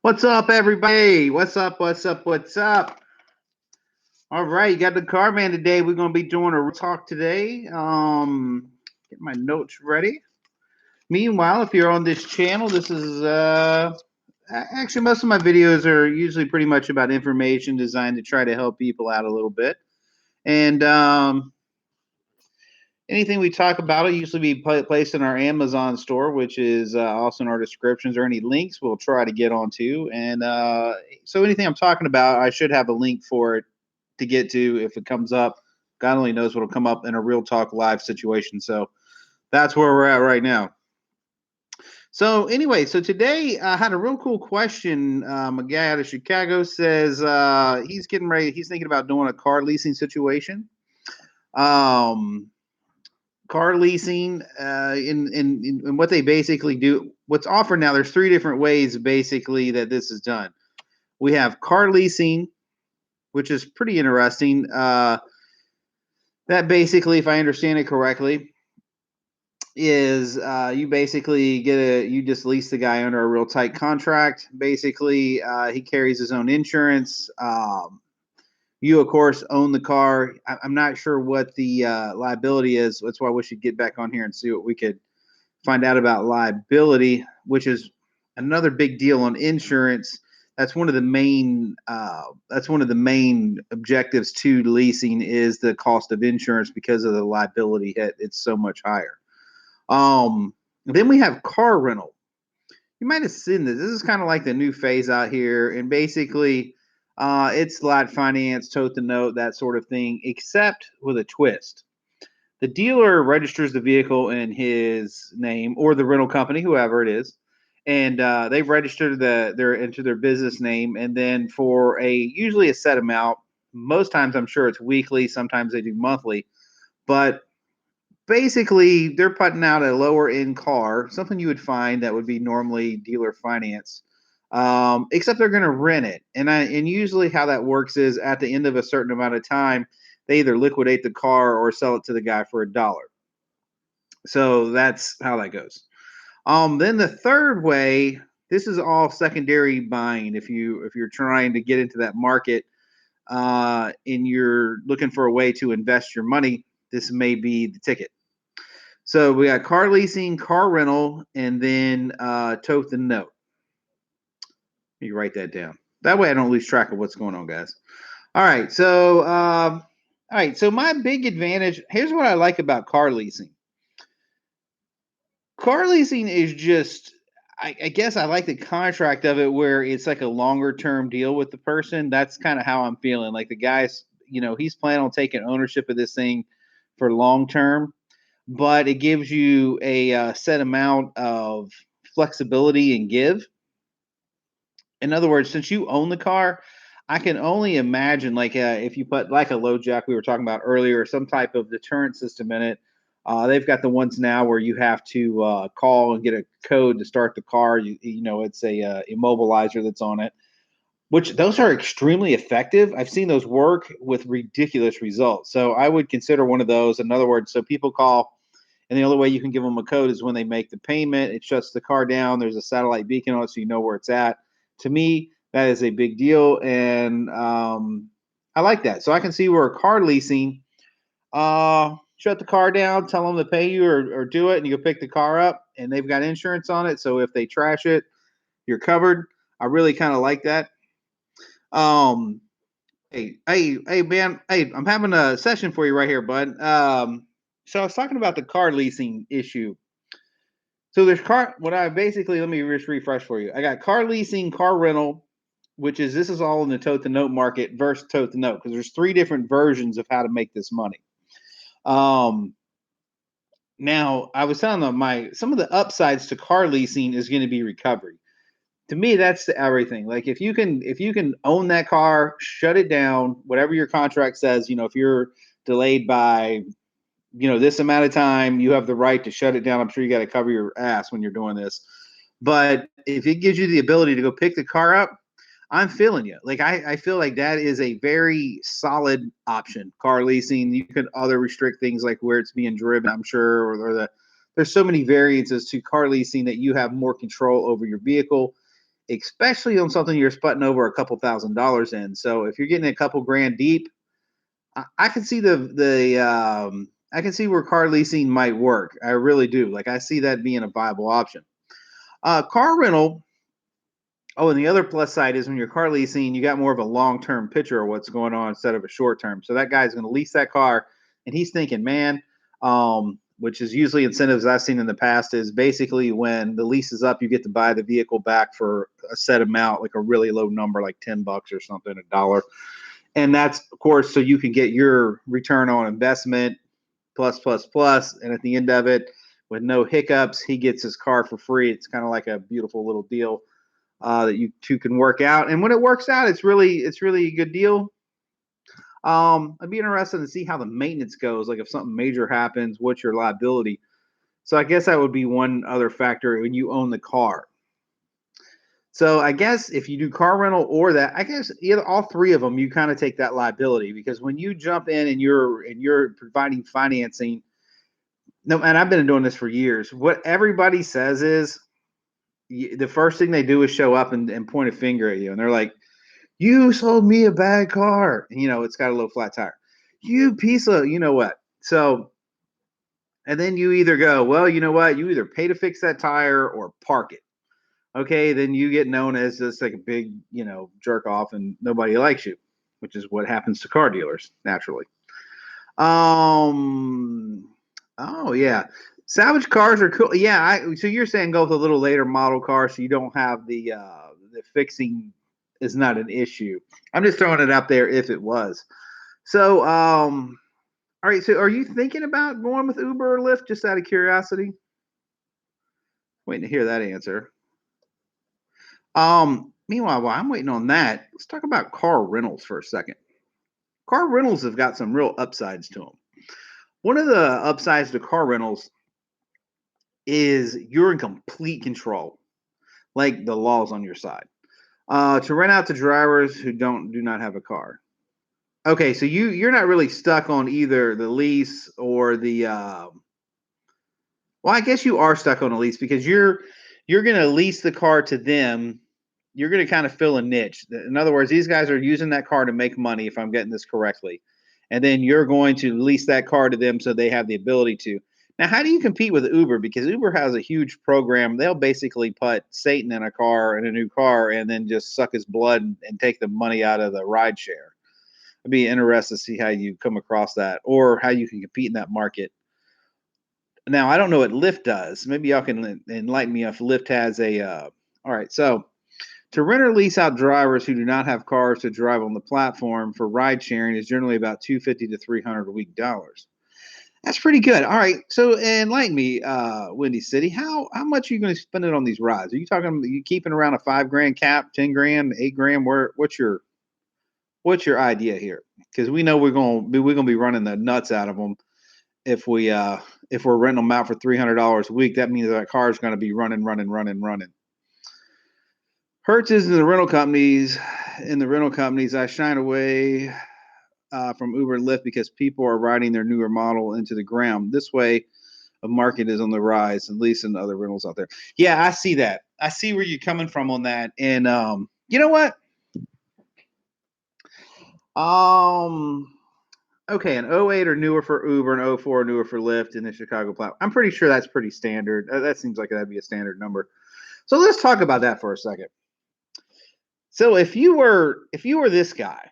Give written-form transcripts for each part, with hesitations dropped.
What's up, everybody? What's up? What's up? What's up? All right, you got the car man today. We're gonna be doing a talk today. Get my notes ready. Meanwhile, if you're on this channel, this is actually most of my videos are usually pretty much about information designed to try to help people out a little bit. And anything we talk about will usually be placed in our Amazon store, which is also in our descriptions, or any links we'll try to get onto. And so anything I'm talking about, I should have a link for it to get to if it comes up. God only knows what'll come up in a real talk live situation. So that's where we're at right now. So anyway, so today I had a real cool question. A guy out of Chicago says he's getting ready. He's thinking about doing a car leasing situation. Um, Car leasing in what they basically do. What's offered now, there's three different ways basically that this is done. We have car leasing, which is pretty interesting. That basically, if I understand it correctly, is you basically you just lease the guy under a real tight contract. Basically, he carries his own insurance. You, of course, own the car. I'm not sure what the liability is. That's why we should get back on here and see what we could find out about liability, which is another big deal on insurance. That's one of the main. That's one of the main objectives to leasing is the cost of insurance because of the liability hit. It's so much higher. Then we have car rental. You might have seen this. This is kind of like the new phase out here, and basically, it's lot finance, tote the note, that sort of thing, except with a twist. The dealer registers the vehicle in his name or the rental company, whoever it is, and they've registered their into their business name, and then for a usually a set amount. Most times, I'm sure it's weekly. Sometimes they do monthly, but basically they're putting out a lower end car, something you would find that would be normally dealer financed, except they're going to rent it. And usually how that works is at the end of a certain amount of time, they either liquidate the car or sell it to the guy for $1. So that's how that goes. Then the third way, this is all secondary buying. If you're trying to get into that market, and you're looking for a way to invest your money, this may be the ticket. So we got car leasing, car rental, and then tote the note. You write that down. That way I don't lose track of what's going on, guys. All right. So my big advantage, here's what I like about car leasing. Car leasing is just, I guess I like the contract of it where it's like a longer term deal with the person. That's kind of how I'm feeling. Like the guy's, he's planning on taking ownership of this thing for long term, but it gives you a set amount of flexibility and give. In other words, since you own the car, I can only imagine like if you put like a low jack we were talking about earlier, some type of deterrent system in it. They've got the ones now where you have to call and get a code to start the car. It's a immobilizer that's on it, which those are extremely effective. I've seen those work with ridiculous results. So I would consider one of those. In other words, so people call, and the only way you can give them a code is when they make the payment. It shuts the car down. There's a satellite beacon on it, so you know where it's at. To me, that is a big deal, and I like that. So I can see where car leasing, shut the car down, tell them to pay you or do it, and you go pick the car up, and they've got insurance on it. So if they trash it, you're covered. I really kind of like that. Um, hey, man. Hey, I'm having a session for you right here, bud. So I was talking about the car leasing issue. So there's what I basically, let me just refresh for you. I got car leasing, car rental, which is this is all in the tote the note market versus tote the note because there's three different versions of how to make this money. Um, Now I was telling them some of the upsides to car leasing is going to be recovery. To me, that's everything. Like if you can own that car, shut it down, whatever your contract says. If you're delayed by this amount of time, you have the right to shut it down. I'm sure you got to cover your ass when you're doing this. But if it gives you the ability to go pick the car up, I'm feeling you. Like I feel like that is a very solid option. Car leasing, you could other restrict things like where it's being driven, I'm sure, there's so many variances to car leasing that you have more control over your vehicle. especially on something you're sputting over a couple $1,000s in. So if you're getting a couple grand deep, I can see I can see where car leasing might work. I really do. Like I see that being a viable option. Car rental. Oh, and the other plus side is when you're car leasing, you got more of a long term picture of what's going on instead of a short term. So that guy's going to lease that car, and he's thinking, man, which is usually incentives I've seen in the past is basically when the lease is up, you get to buy the vehicle back for a set amount, like a really low number, like $10 or something, $1. And that's of course so you can get your return on investment plus plus plus, and at the end of it, with no hiccups, he gets his car for free. It's kind of like a beautiful little deal that you two can work out. And when it works out, it's really a good deal. I'd be interested to see how the maintenance goes. Like if something major happens, what's your liability? So I guess that would be one other factor when you own the car. So I guess if you do car rental or that, I guess either all three of them, you kind of take that liability because when you jump in and you're providing financing, no, and I've been doing this for years. What everybody says is the first thing they do is show up and point a finger at you, and they're like, "You sold me a bad car." And, it's got a low flat tire. You piece of, you know what? So, and then you either go, well, you know what? You either pay to fix that tire or park it. Okay, then you get known as just like a big, jerk off, and nobody likes you, which is what happens to car dealers naturally. Um. Oh yeah, salvage cars are cool. Yeah. So you're saying go with a little later model car, so you don't have the fixing is not an issue. I'm just throwing it out there if it was. So all right. So are you thinking about going with Uber or Lyft just out of curiosity? Waiting to hear that answer. Meanwhile, while I'm waiting on that, let's talk about car rentals for a second. Car rentals have got some real upsides to them. One of the upsides to car rentals is you're in complete control, like the law's on your side. To rent out to drivers who do not have a car. Okay, so you're not really stuck on either the lease or the. Well, I guess you are stuck on a lease because you're going to lease the car to them. You're going to kind of fill a niche. In other words, these guys are using that car to make money, if I'm getting this correctly, and then you're going to lease that car to them so they have the ability to. Now, how do you compete with Uber? Because Uber has a huge program. They'll basically put Satan in a new car, and then just suck his blood and take the money out of the ride share. I'd be interested to see how you come across that or how you can compete in that market. Now, I don't know what Lyft does. Maybe y'all can enlighten me if Lyft has a. All right, so to rent or lease out drivers who do not have cars to drive on the platform for ride sharing is generally about 250 to 300 a week dollars. That's pretty good. All right, so enlighten me, Windy City. How much are you going to spend it on these rides? Are you keeping around a 5 grand cap, 10 grand, 8 grand? What's your idea here? Because we know we're gonna be running the nuts out of them if we're renting them out for $300 a week. That means that car is going to be running, running, running, running. Hertz is in the rental companies. In the rental companies, I shine away from Uber and Lyft because people are riding their newer model into the ground. This way, a market is on the rise, at least in the other rentals out there. Yeah, I see that. I see where you're coming from on that. And you know what? Um, okay, an '08 or newer for Uber, an '04 or newer for Lyft in the Chicago platform. I'm pretty sure that's pretty standard. That seems like that'd be a standard number. So let's talk about that for a second. So if you were this guy,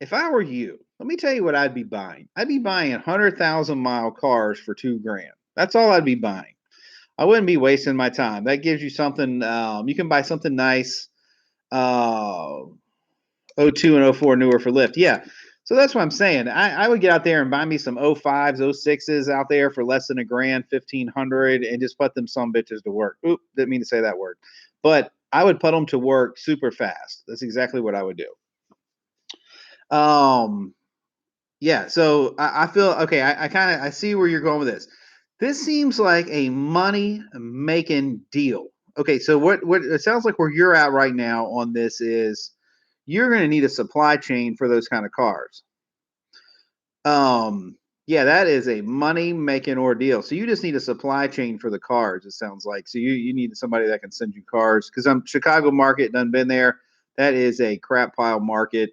if I were you, let me tell you what I'd be buying. I'd be buying 100,000 mile cars for 2 grand. That's all I'd be buying. I wouldn't be wasting my time. That gives you something. You can buy something nice. Uh, '02 and '04 newer for Lyft. Yeah. So that's what I'm saying. I would get out there and buy me some '05s, '06s out there for less than a grand, 1,500, and just put them some bitches to work. Oop, didn't mean to say that word. But I would put them to work super fast. That's exactly what I would do. Um, yeah. So I feel okay. I kind of I see where you're going with this. This seems like a money making deal. Okay, so what it sounds like where you're at right now on this is you're going to need a supply chain for those kind of cars. Um, Yeah, that is a money making ordeal. So you just need a supply chain for the cars. It sounds like so you need somebody that can send you cars because I'm Chicago market done been there. That is a crap pile market.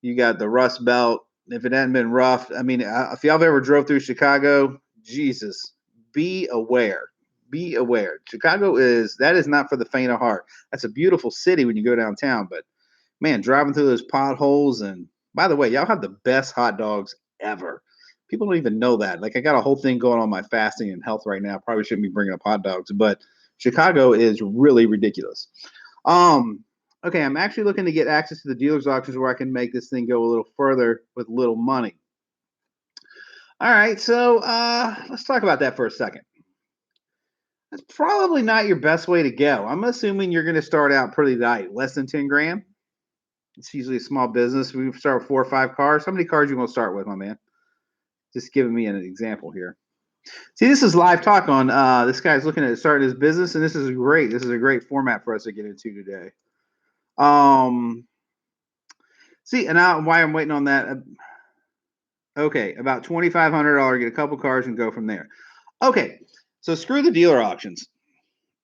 You got the Rust Belt. If it hadn't been rough, I mean, if y'all ever drove through Chicago, Jesus, be aware. Be aware. Chicago is that is not for the faint of heart. That's a beautiful city when you go downtown, but man, driving through those potholes. And by the way, y'all have the best hot dogs ever. People don't even know that. Like, I got a whole thing going on my fasting and health right now. Probably shouldn't be bringing up hot dogs, but Chicago is really ridiculous. Um, okay, I'm actually looking to get access to the dealer's auctions where I can make this thing go a little further with little money. All right, so let's talk about that for a second. That's probably not your best way to go. I'm assuming you're going to start out pretty light, less than 10 grand. It's usually a small business. We start with 4 or 5 cars. How many cars you gonna start with, my man? Just giving me an example here. See, this is live talk on. This guy's looking at starting his business, and this is great. This is a great format for us to get into today. Um, see, and now why I'm waiting on that. Okay, about $2,500. Get a couple cars and go from there. Okay, so screw the dealer auctions.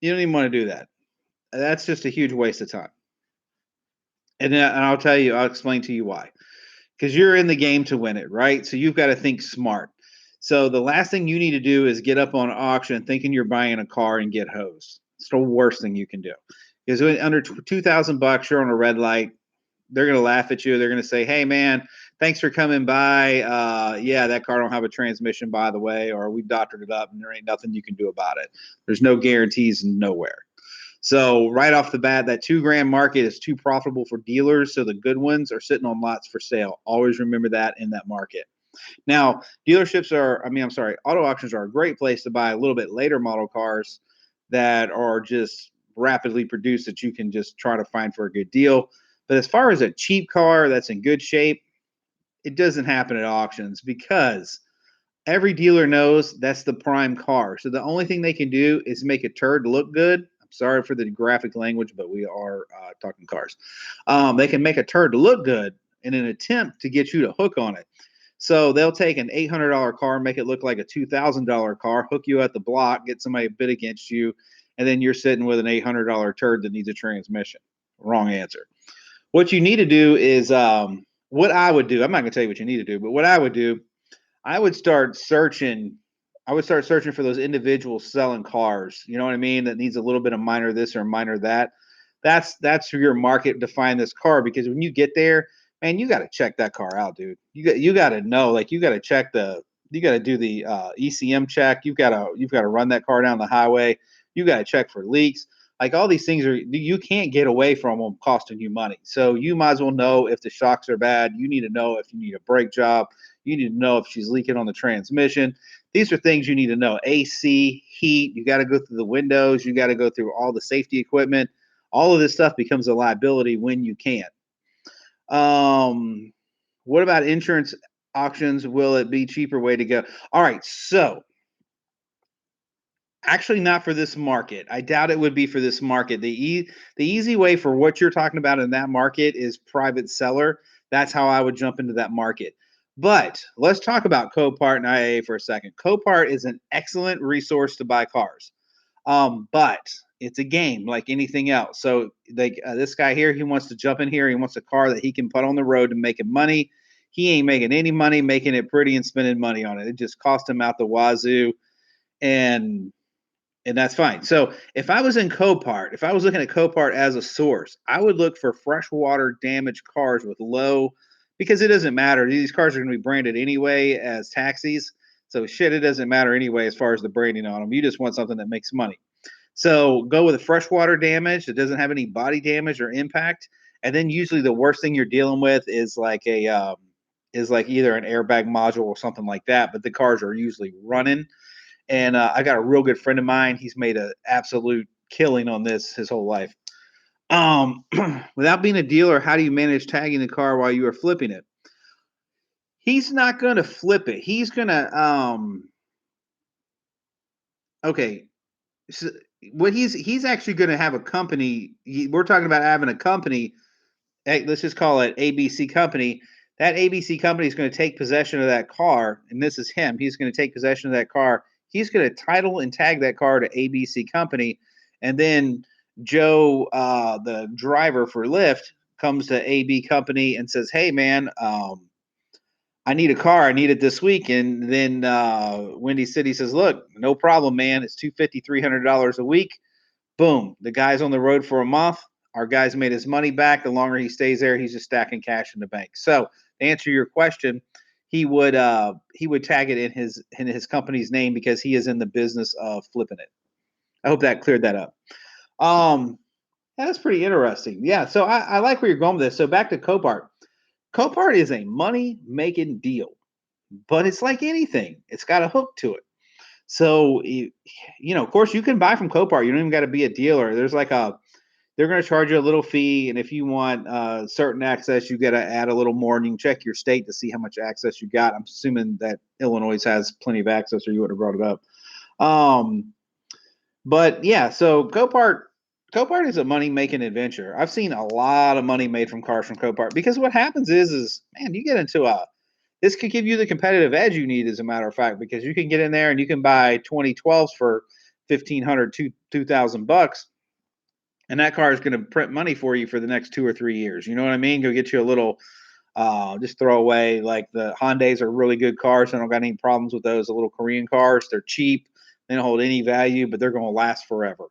You don't even want to do that. That's just a huge waste of time. And I'll tell you, I'll explain to you why. Because you're in the game to win it, right? So you've got to think smart. So the last thing you need to do is get up on auction thinking you're buying a car and get hosed. It's the worst thing you can do. Because under $2,000, you're on a red light. They're going to laugh at you. They're going to say, "Hey, man, thanks for coming by. Yeah, that car don't have a transmission, by the way, or we doctored it up, and there ain't nothing you can do about it. There's no guarantees nowhere." So right off the bat, that 2 grand market is too profitable for dealers. So the good ones are sitting on lots for sale. Always remember that in that market. Now, dealerships are, I mean, I'm sorry, auto auctions are a great place to buy a little bit later model cars that are just rapidly produced that you can just try to find for a good deal. But as far as a cheap car that's in good shape, it doesn't happen at auctions because every dealer knows that's the prime car. So the only thing they can do is make a turd look good. I'm sorry for the graphic language, but we are talking cars. They can make a turd look good in an attempt to get you to hook on it. So they'll take an $800 car, make it look like a $2,000 car, hook you at the block, get somebody to bid against you, and then you're sitting with an $800 turd that needs a transmission. Wrong answer. What you need to do is what I would do. I'm not going to tell you what you need to do, but what I would do I would start searching. I would start searching for those individuals selling cars. You know what I mean? That needs a little bit of minor this or minor that. That's your market to find this car because when you get there, man, you got to check that car out, dude. You got to know, like you got to check you got to do the ECM check. You've got to run that car down the highway. You got to check for leaks. Like all these things are you can't get away from them costing you money. So you might as well know if the shocks are bad. You need to know if you need a brake job. You need to know if she's leaking on the transmission. These are things you need to know. AC, heat, you got to go through the windows, you got to go through all the safety equipment. All of this stuff becomes a liability when you can't. What about insurance auctions? Will it be cheaper way to go? All right, so actually not for this market. I doubt it would be for this market. The easy way for what you're talking about in that market is private seller. That's how I would jump into that market. But let's talk about Copart and IAA for a second. Copart is an excellent resource to buy cars. But it's a game like anything else. So like this guy here, he wants to jump in here. He wants a car that he can put on the road to make him money. He ain't making any money, making it pretty and spending money on it. It just cost him out the wazoo. And and that's fine. So if I was in Copart, if I was looking at Copart as a source, I would look for freshwater damaged cars with low, because it doesn't matter. These cars are going to be branded anyway as taxis. So shit, it doesn't matter anyway as far as the branding on them. You just want something that makes money. So go with a freshwater damage that doesn't have any body damage or impact. And then usually the worst thing you're dealing with is like either an airbag module or something like that. But the cars are usually running. And I got a real good friend of mine. He's made an absolute killing on this his whole life. Um, Without being a dealer, how do you manage tagging the car while you are flipping it? He's not going to flip it. He's going to okay. So what he's actually going to have a company. We're talking about having a company. Hey, let's just call it ABC Company That ABC company is going to take possession of that car, and this is him. He's going to take possession of that car. He's going to title and tag that car to ABC company, and then Joe, the driver for Lyft, comes to AB company and says, "Hey, man, I need a car. I need it this week." And then Windy City says, "Look, no problem, man. It's $250, $300 a week. Boom. The guy's on the road for a month. Our guy's made his money back. The longer he stays there, he's just stacking cash in the bank." So to answer your question, he would tag it in his company's name because he is in the business of flipping it. I hope that cleared that up. Um, that's pretty interesting. Yeah. So I like where you're going with this. So back to Copart. Copart is a money making deal, but it's like anything. It's got a hook to it. So of course, you can buy from Copart. You don't even got to be a dealer. There's like a they're going to charge you a little fee, and if you want certain access, you got to add a little more, and you can check your state to see how much access you got. I'm assuming that Illinois has plenty of access, or you would have brought it up. But yeah, so Copart is a money making adventure. I've seen a lot of money made from cars from Copart because what happens is man, you get into a this could give you the competitive edge you need, as a matter of fact, because you can get in there and you can buy 2012s for 1,500, 2,000 bucks, and that car is going to print money for you for the next 2 or 3 years. You know what I mean? Go get you a little, just throw away. Like the Hyundais are really good cars. I don't got any problems with those. The little Korean cars, they're cheap. They don't hold any value, but they're going to last forever.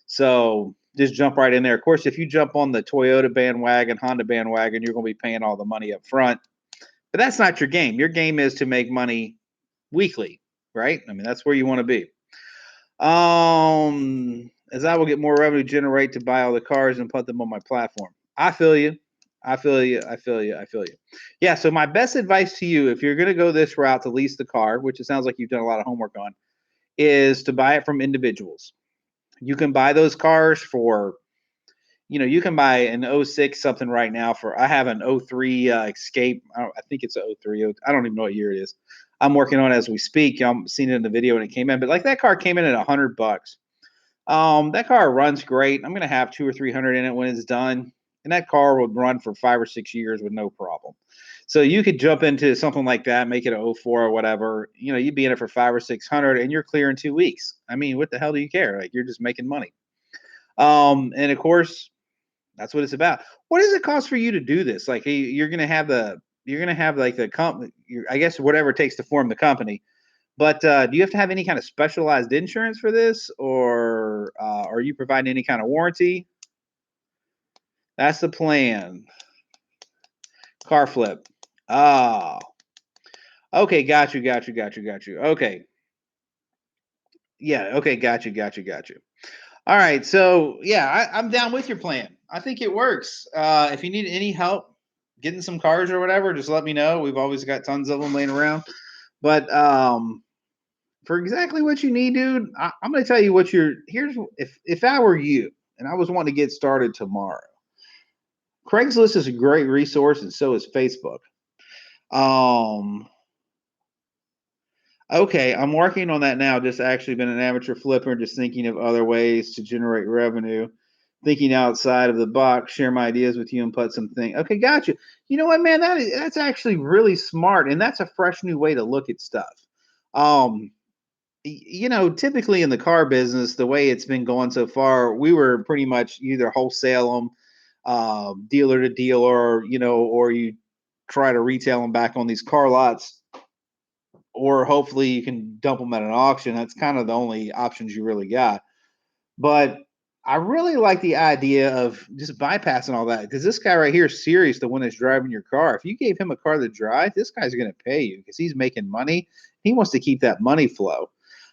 So just jump right in there. Of course, if you jump on the Toyota bandwagon, Honda bandwagon, you're going to be paying all the money up front. But that's not your game. Your game is to make money weekly, right? I mean, that's where you want to be. As I will get more revenue generate to buy all the cars and put them on my platform. I feel you. I feel you. I feel you. I feel you. Yeah. So my best advice to you, if you're going to go this route to lease the car, which it sounds like you've done a lot of homework on, is to buy it from individuals. You can buy those cars for, you can buy an '06 something right now for, I have an '03 Escape. I think it's a '03. I don't even know what year it is. I'm working on it as we speak. I'm seeing it in the video when it came in, but like that car came in at $100. That car runs great. I'm gonna have 200 or 300 in it when it's done, and that car would run for 5 or 6 years with no problem. So you could jump into something like that, make it a '04 or whatever. You'd be in it for 5 or 600, and you're clear in 2 weeks. I mean, what the hell do you care? Like you're just making money. And of course, that's what it's about. What does it cost for you to do this? Like you're gonna have like the company. I guess whatever it takes to form the company. But do you have to have any kind of specialized insurance for this, or are you providing any kind of warranty? That's the plan. Car flip. Ah, okay, got you, got you, got you, got you. Okay, yeah, okay, got you, got you, got you. All right, so yeah, I'm down with your plan. I think it works. If you need any help getting some cars or whatever, just let me know. We've always got tons of them laying around. But for exactly what you need, dude, I'm going to tell you what here's if I were you and I was wanting to get started tomorrow, Craigslist is a great resource, and so is Facebook. Um, okay, I'm working on that now. Just actually been an amateur flipper, just thinking of other ways to generate revenue, thinking outside of the box, share my ideas with you, and put something. Okay, gotcha. You know what, man? That's actually really smart, and that's a fresh new way to look at stuff. Um, typically in the car business, the way it's been going so far, we were pretty much either wholesale them, dealer to dealer, or you try to retail them back on these car lots, or hopefully you can dump them at an auction. That's kind of the only options you really got. But I really like the idea of just bypassing all that because this guy right here is serious. The one that's driving your car. If you gave him a car to drive, this guy's going to pay you because he's making money. He wants to keep that money flow.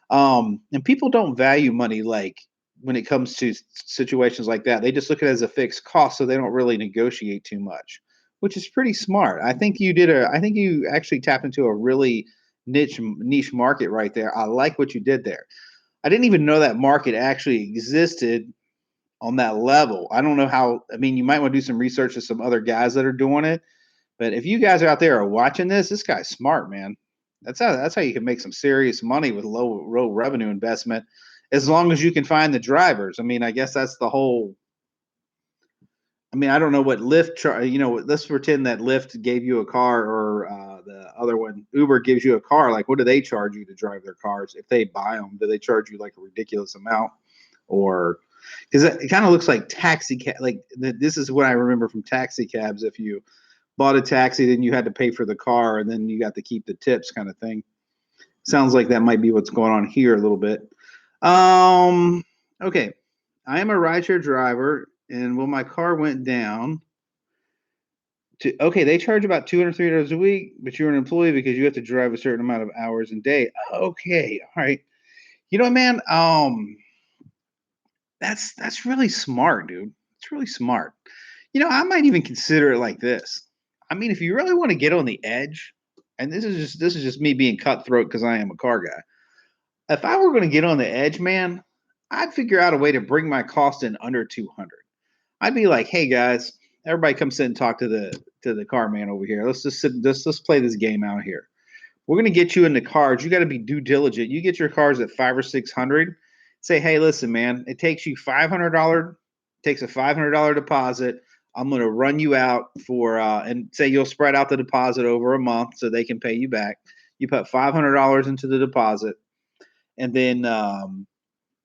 And people don't value money like when it comes to situations like that. They just look at it as a fixed cost, so they don't really negotiate too much, which is pretty smart. I think you actually tapped into a really niche market right there. I like what you did there. I didn't even know that market actually existed on that level. I don't know how. I mean, you might want to do some research to some other guys that are doing it. But if you guys out there are watching this guy's smart, man. That's how you can make some serious money with low revenue investment, as long as you can find the drivers. I mean, I guess that's the whole I mean, I don't know what Lyft, let's pretend that Lyft gave you a car, or the other one, Uber gives you a car. Like, what do they charge you to drive their cars? If they buy them, do they charge you like a ridiculous amount? Or because it kind of looks like taxi cab. Like this is what I remember from taxi cabs. If you bought a taxi, then you had to pay for the car, and then you got to keep the tips, kind of thing. Sounds like that might be what's going on here a little bit. Um, okay, I am a rideshare driver, and well, my car went down. Okay, they charge about $203 a week, but you're an employee because you have to drive a certain amount of hours a day. Okay, all right. You know what, man? That's really smart, dude. It's really smart. I might even consider it like this. I mean, if you really want to get on the edge, and this is just me being cutthroat because I am a car guy. If I were going to get on the edge, man, I'd figure out a way to bring my cost in under 200. I'd be like, "Hey guys, everybody come sit and talk to the car man over here. Let's just sit, let's play this game out here. We're gonna get you into cars. You got to be due diligent. You get your cars at 5 or 600. Say, hey, listen, man, it takes you $500. Takes a $500 deposit. I'm gonna run you out for and say you'll spread out the deposit over a month so they can pay you back. You put $500 into the deposit, and then run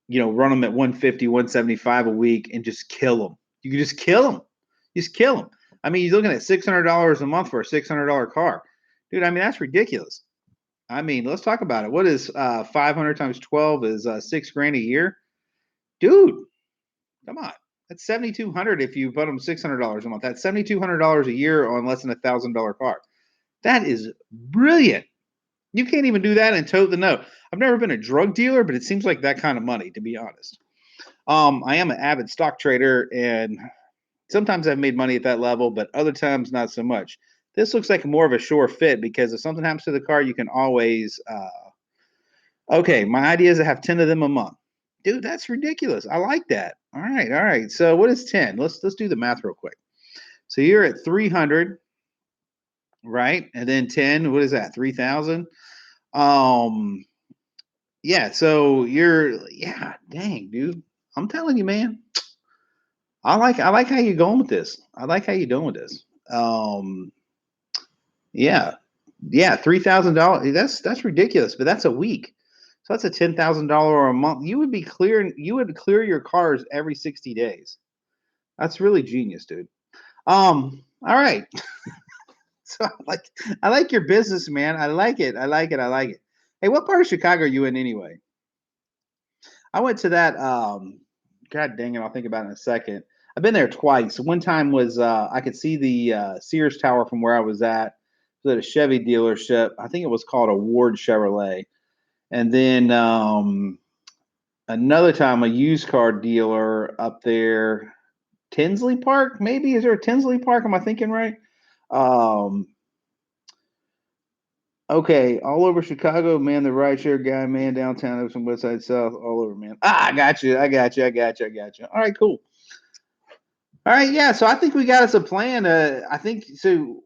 them at 150, 175 a week, and just kill them. You can just kill them. Just kill them. I mean, you're looking at $600 a month for a $600 car, dude. I mean, that's ridiculous. I mean, let's talk about it. What is 500 times 12 is $6 grand a year, dude. Come on, that's 7,200 if you put them $600 a month. That's $7,200 a year on less than $1,000 car. That is brilliant. You can't even do that and tote the note. I've never been a drug dealer, but it seems like that kind of money, to be honest. I am an avid stock trader, and sometimes I've made money at that level, but other times not so much. This looks like more of a sure fit because if something happens to the car, you can always. Okay, my idea is to have 10 of them a month. Dude, that's ridiculous. I like that. All right, all right. So what is 10? Let's do the math real quick. So you're at 300, right? And then 10, what is that? 3,000. Um, yeah. So yeah. Dang, dude. I'm telling you, man. I like how you're going with this. I like how you're doing with this. Um, yeah, yeah, $3,000. That's ridiculous, but that's a week. So that's a $10,000 a month. You would be clearing. You would clear your cars every 60 days. That's really genius, dude. All right. So I like your business, man. I like it. I like it. I like it. Hey, what part of Chicago are you in anyway? I went to that. God dang it! I'll think about it in a second. I've been there twice. One time was I could see the Sears Tower from where I was at. It was at a Chevy dealership. I think it was called a Ward Chevrolet. And then another time, a used car dealer up there, Tinsley Park. Maybe is there a Tinsley Park? Am I thinking right? Um, okay, all over Chicago, man. The rideshare guy, man, downtown, there's some West Side South, all over, man. I got you. I got you. I got you. I got you. All right, cool. All right, yeah. So I think we got us a plan. I think so.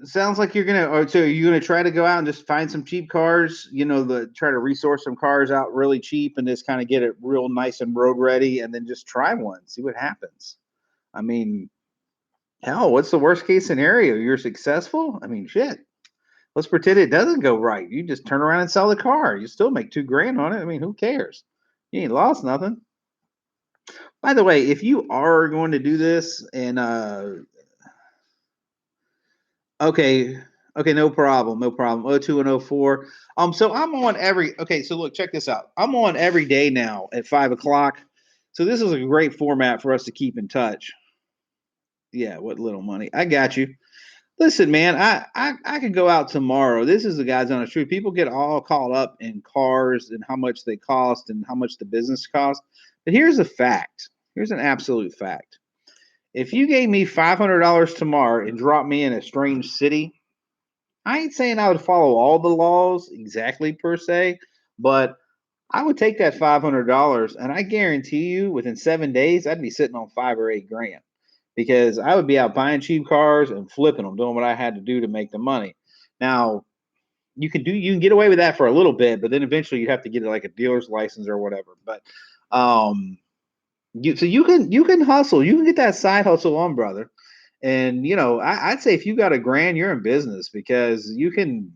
Sounds like you're gonna. Or so you're gonna try to go out and just find some cheap cars. Try to resource some cars out really cheap and just kind of get it real nice and road ready, and then just try one, see what happens. I mean, hell, what's the worst case scenario? You're successful. I mean, shit. Let's pretend it doesn't go right. You just turn around and sell the car. You still make 2 grand on it. I mean, who cares? You ain't lost nothing. By the way, if you are going to do this and okay, okay, no problem, no problem. 02 and 04. So I'm on every okay, so look, check this out. I'm on every day now at 5 o'clock. So this is a great format for us to keep in touch. Yeah, what little money. I got you. Listen, man, I could go out tomorrow. This is the guys on the street. People get all caught up in cars and how much they cost and how much the business costs. But here's a fact. Here's an absolute fact. If you gave me $500 tomorrow and dropped me in a strange city, I ain't saying I would follow all the laws exactly per se, but I would take that $500 and I guarantee you within 7 days, I'd be sitting on 5 or 8 grand because I would be out buying cheap cars and flipping them, doing what I had to do to make the money. Now, you can get away with that for a little bit, but then eventually you have to get like a dealer's license or whatever. But um You can hustle. You can get that side hustle on, brother. And I'd say if you got a grand, you're in business because you can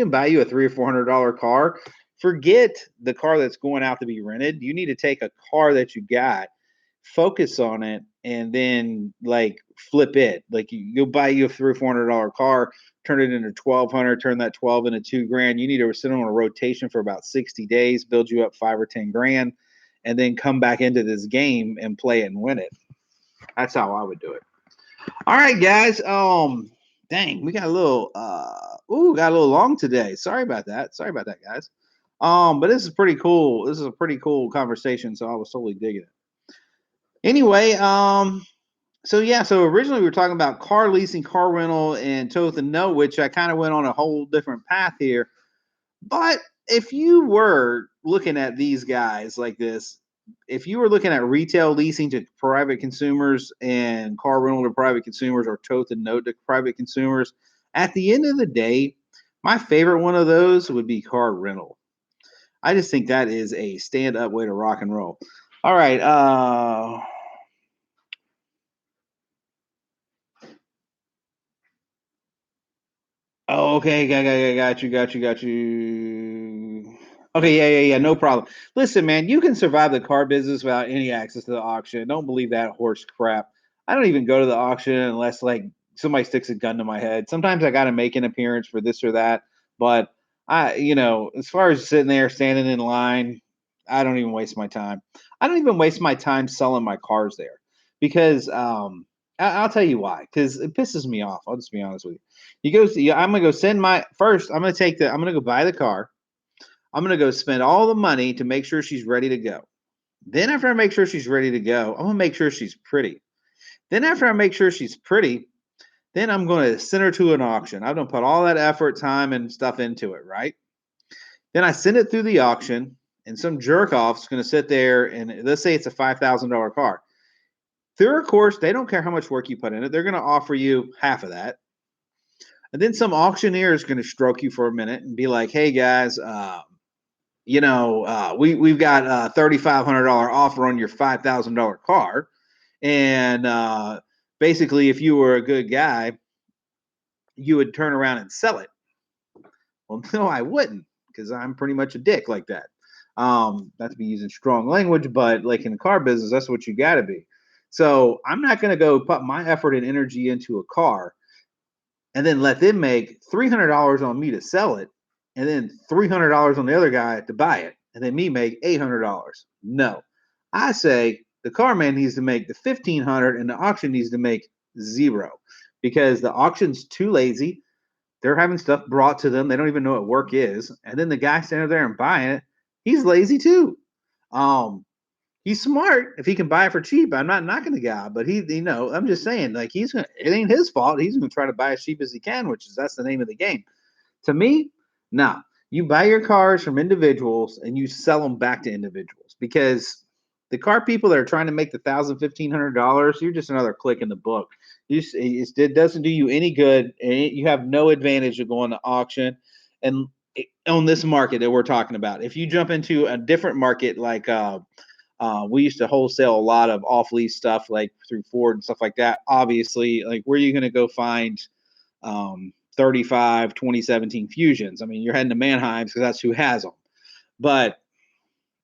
buy you a $300 or $400 car. Forget the car that's going out to be rented. You need to take a car that you got, focus on it, and then like flip it. Like you'll buy you a $300 or $400 car, turn it into 1,200, turn that 12 into 2 grand. You need to sit on a rotation for about 60 days, build you up 5 or 10 grand, and then come back into this game and play it and win it. That's how I would do it. All right, guys. Dang, we got a little got a little long today. Sorry about that. Sorry about that, guys. But this is pretty cool. This is a pretty cool conversation, so I was totally digging it. Anyway, so yeah, so originally we were talking about car leasing, car rental, and tow and no, which I kind of went on a whole different path here. But if you were looking at these guys like this, if you were looking at retail leasing to private consumers and car rental to private consumers or tow and note to private consumers, at the end of the day, my favorite one of those would be car rental. I just think that is a stand up way to rock and roll. All right. Oh, okay, got you. Okay, yeah, no problem. Listen, man, you can survive the car business without any access to the auction. Don't believe that horse crap. I don't even go to the auction unless like somebody sticks a gun to my head. Sometimes I got to make an appearance for this or that, but as far as sitting there standing in line, I don't even waste my time. I don't even waste my time selling my cars there because I'll tell you why. Because it pisses me off. I'll just be honest with you. He goes, yeah, I'm gonna go send my first. I'm gonna go buy the car. I'm gonna go spend all the money to make sure she's ready to go. Then after I make sure she's ready to go, I'm gonna make sure she's pretty. Then after I make sure she's pretty, then I'm gonna send her to an auction. I'm gonna put all that effort, time, and stuff into it, right? Then I send it through the auction, and some jerk off's gonna sit there and let's say it's a $5,000 car. Through a course, they don't care how much work you put in it. They're gonna offer you half of that. And then some auctioneer is going to stroke you for a minute and be like, "Hey guys, we've got a $3,500 offer on your $5,000 car, and basically, if you were a good guy, you would turn around and sell it." Well, no, I wouldn't, because I'm pretty much a dick like that. Not to be using strong language, but like in the car business, that's what you got to be. So I'm not going to go put my effort and energy into a car and then let them make $300 on me to sell it, and then $300 on the other guy to buy it, and then me make $800. No, I say the car man needs to make the 1,500, and the auction needs to make zero, because the auction's too lazy. They're having stuff brought to them. They don't even know what work is, and then the guy standing there and buying it, he's lazy too. Um, he's smart if he can buy it for cheap. I'm not knocking the guy, but I'm just saying, like it ain't his fault. He's gonna try to buy as cheap as he can, which is that's the name of the game. To me, nah. You buy your cars from individuals and you sell them back to individuals because the car people that are trying to make the $1,000, $1,500, you're just another click in the book. It doesn't do you any good, and you have no advantage of going to auction. And on this market that we're talking about, if you jump into a different market like we used to wholesale a lot of off lease stuff like through Ford and stuff like that. Obviously, like where are you going to go find 35 2017 Fusions? I mean, you're heading to Manheim because that's who has them. But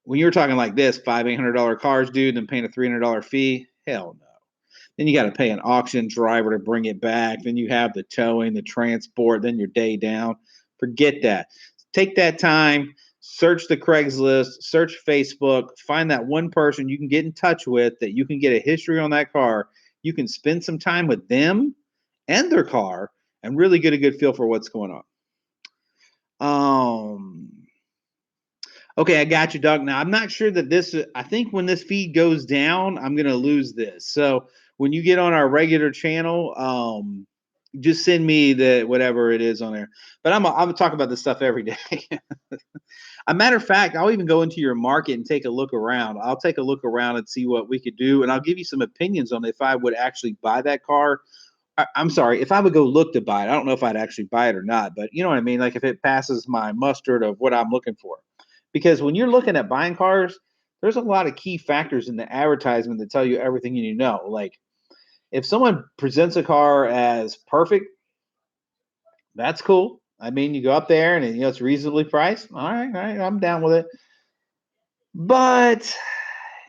when you're talking like this, $800 cars, dude, and paying a $300 fee, hell no. Then you got to pay an auction driver to bring it back. Then you have the towing, the transport, then your day down. Forget that. Take that time, search the Craigslist, search Facebook, find that one person you can get in touch with that you can get a history on that car. You can spend some time with them and their car and really get a good feel for what's going on. Okay, I got you, Doug. Now, I'm not sure that I think when this feed goes down, I'm going to lose this. So when you get on our regular channel, just send me the whatever it is on there. But I'm going to talk about this stuff every day. A matter of fact, I'll even go into your market and take a look around. I'll take a look around and see what we could do. And I'll give you some opinions on if I would actually buy that car. I'm sorry, if I would go look to buy it. I don't know if I'd actually buy it or not, but you know what I mean? Like if it passes my mustard of what I'm looking for. Because when you're looking at buying cars, there's a lot of key factors in the advertisement that tell you everything you need to know. Like if someone presents a car as perfect, that's cool. I mean, you go up there and it's reasonably priced. All right, I'm down with it. But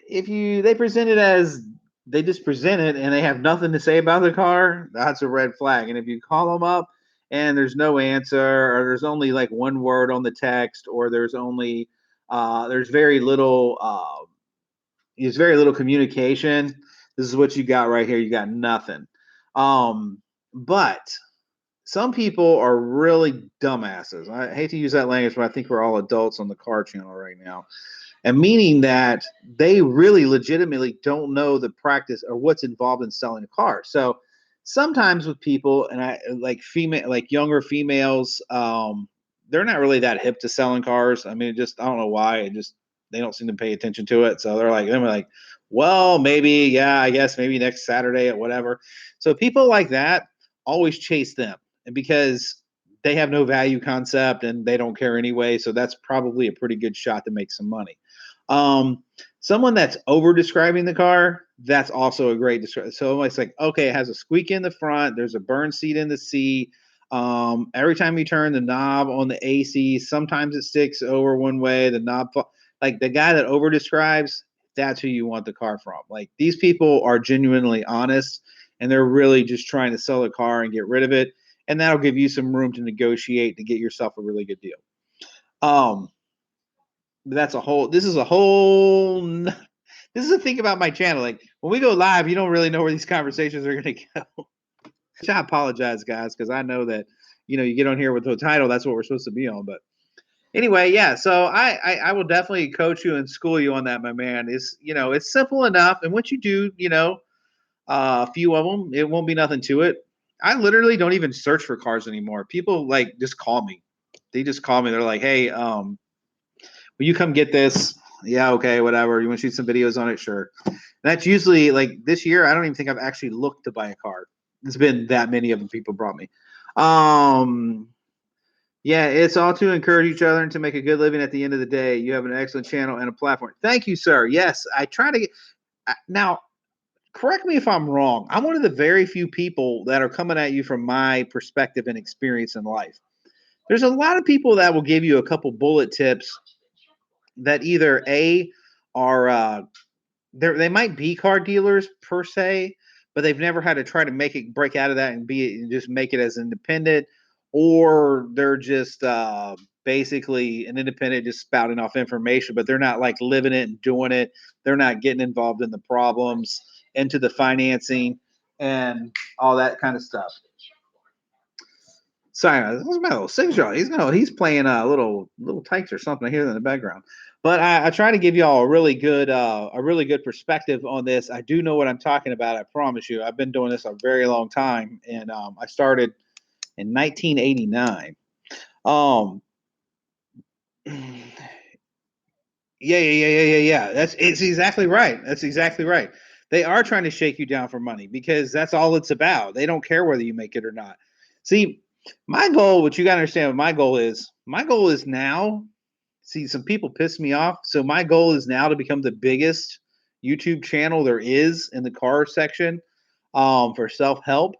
if they present it as they just present it and they have nothing to say about the car, that's a red flag. And if you call them up and there's no answer, or there's only like one word on the text, or there's very little communication. This is what you got right here. You got nothing. But some people are really dumbasses. I hate to use that language, but I think we're all adults on the car channel right now. And meaning that they really legitimately don't know the practice or what's involved in selling a car. So sometimes with people, and I like younger females, they're not really that hip to selling cars. I mean, I don't know why. They don't seem to pay attention to it. So they're like, well, maybe, yeah, I guess maybe next Saturday or whatever. So people like that always chase them, and because they have no value concept and they don't care anyway. So that's probably a pretty good shot to make some money. Um, Someone that's over describing the car, that's also a great description. So it's like, okay, it has a squeak in the front, there's a burn seat in the seat. Every time you turn the knob on the AC, sometimes it sticks over one way, the knob, like the guy that over describes, that's who you want the car from. Like these people are genuinely honest and they're really just trying to sell a car and get rid of it. And that'll give you some room to negotiate to get yourself a really good deal. Um, that's a whole this is a whole this is the thing about my channel. Like when we go live, you don't really know where these conversations are going to go. Which I apologize, guys, because I know that you get on here with the title, that's what we're supposed to be on. But anyway, yeah, so I will definitely coach you and school you on that, my man. It's simple enough, and once you do a few of them, it won't be nothing to it. I literally don't even search for cars anymore. People like just call me. They just call me. They're like, hey, will you come get this? Yeah, okay, whatever. You want to shoot some videos on it? Sure. And that's usually like this year. I don't even think I've actually looked to buy a car. It's been that many of them people brought me. Um, yeah, it's all to encourage each other and to make a good living at the end of the day. You have an excellent channel and a platform. Thank you, sir. Yes, I try to get now. Correct me if I'm wrong. I'm one of the very few people that are coming at you from my perspective and experience in life. There's a lot of people that will give you a couple bullet tips that either A are they might be car dealers per se, but they've never had to try to make it break out of that and just make it as independent, or they're just basically an independent just spouting off information, but they're not like living it and doing it. They're not getting involved in the problems, into the financing, and all that kind of stuff. Sorry, this is my little 6-year-old. He's playing little tykes or something here in the background. But I try to give y'all a really good perspective on this. I do know what I'm talking about. I promise you. I've been doing this a very long time, and I started in 1989. Um, yeah. It's exactly right. That's exactly right. They are trying to shake you down for money because that's all it's about. They don't care whether you make it or not. See, my goal, what you got to understand what my goal is now. See, some people piss me off. So my goal is now to become the biggest YouTube channel there is in the car section for self-help.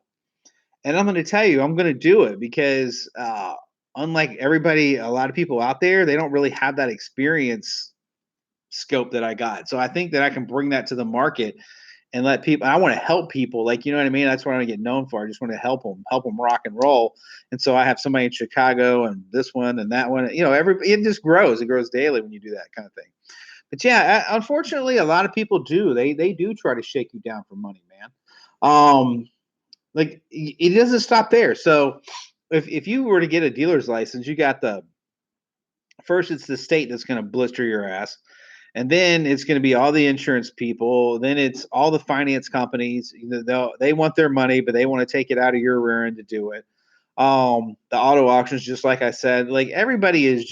And I'm going to tell you, I'm going to do it because unlike a lot of people out there, they don't really have that experience scope that I got. So I think that I can bring that to the market and let people. I want to help people, like you know what I mean. That's what I get known for. I just want to help them rock and roll. And so I have somebody in Chicago and this one and that one. It just grows. It grows daily when you do that kind of thing. But yeah, unfortunately, a lot of people do. They do try to shake you down for money, man. Like it doesn't stop there. So if you were to get a dealer's license, you got first it's the state that's going to blister your ass. And then it's going to be all the insurance people. Then it's all the finance companies. They want their money, but they want to take it out of your rear end to do it. The auto auctions, just like I said, like everybody it's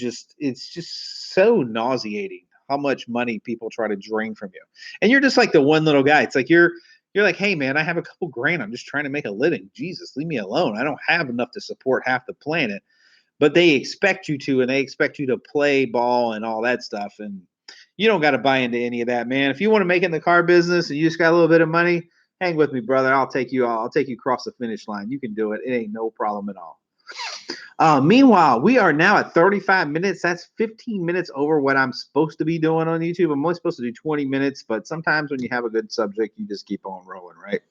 just so nauseating how much money people try to drain from you. And you're just like the one little guy. It's like you're like, hey man, I have a couple grand. I'm just trying to make a living. Jesus, leave me alone. I don't have enough to support half the planet. But they expect you to, and they expect you to play ball and all that stuff. And You don't got to buy into any of that, man. If you want to make it in the car business and you just got a little bit of money, hang with me, brother. I'll take you. I'll take you across the finish line. You can do it. It ain't no problem at all. Meanwhile, we are now at 35 minutes. That's 15 minutes over what I'm supposed to be doing on YouTube. I'm only supposed to do 20 minutes, but sometimes when you have a good subject, you just keep on rolling, right?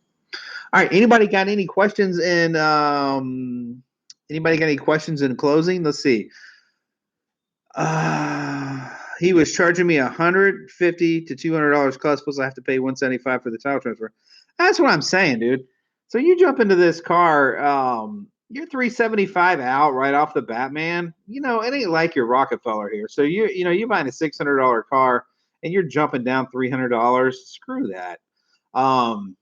All right. Anybody got any questions? And anybody got any questions in closing? Let's see. He was charging me $150 to $200 plus. Plus, I have to pay $175 for the title transfer. That's what I'm saying, dude. So you jump into this car, you're $375 out right off the bat, man. You know it ain't like you're Rockefeller here. So you're buying a $600 car and you're jumping down $300. Screw that. Um,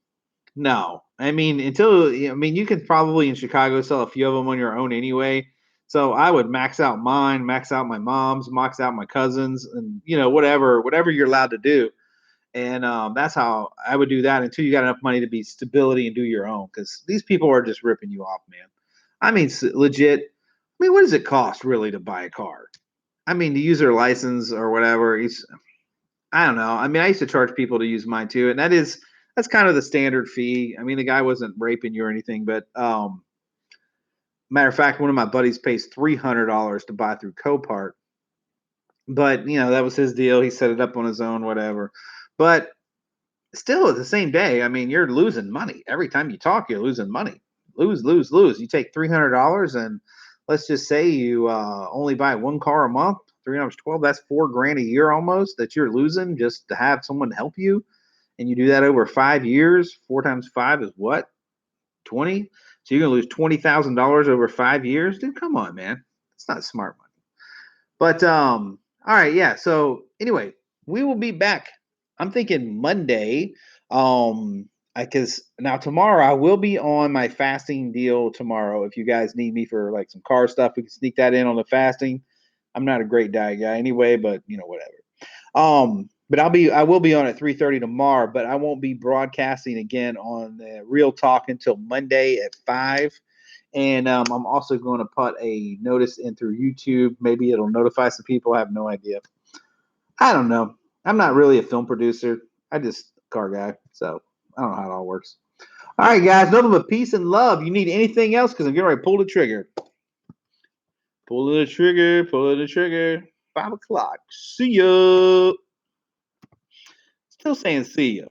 no, I mean you can probably in Chicago sell a few of them on your own anyway. So I would max out mine, max out my mom's, max out my cousins, and whatever you're allowed to do. And that's how I would do that until you got enough money to be stability and do your own. Because these people are just ripping you off, man. I mean, legit. I mean, what does it cost really to buy a car? I mean, to use their license or whatever. I don't know. I mean, I used to charge people to use mine too, and that's kind of the standard fee. I mean, the guy wasn't raping you or anything, but matter of fact, one of my buddies pays $300 to buy through Copart. But that was his deal. He set it up on his own, whatever. But still, at the same day, I mean, you're losing money every time you talk. You're losing money. Lose, lose, lose. You take $300, and let's just say you only buy one car a month. 3 12. That's $4,000 a year almost that you're losing just to have someone help you. And you do that over 5 years. 4 times 5 is what? 20. So you're gonna lose $20,000 over 5 years, dude. Come on, man. It's not smart money. But all right, yeah. So anyway, we will be back. I'm thinking Monday. Because now tomorrow I will be on my fasting deal tomorrow. If you guys need me for like some car stuff, we can sneak that in on the fasting. I'm not a great diet guy anyway, but whatever. But I will be on at 3:30 tomorrow, but I won't be broadcasting again on Real Talk until Monday at 5. And I'm also going to put a notice in through YouTube. Maybe it'll notify some people. I have no idea. I don't know. I'm not really a film producer. I just car guy. So I don't know how it all works. All right, guys. Nothing but peace and love. You need anything else? Because I'm getting ready to pull the trigger. Pull the trigger. Pull the trigger. 5 o'clock. See ya. Still saying see ya.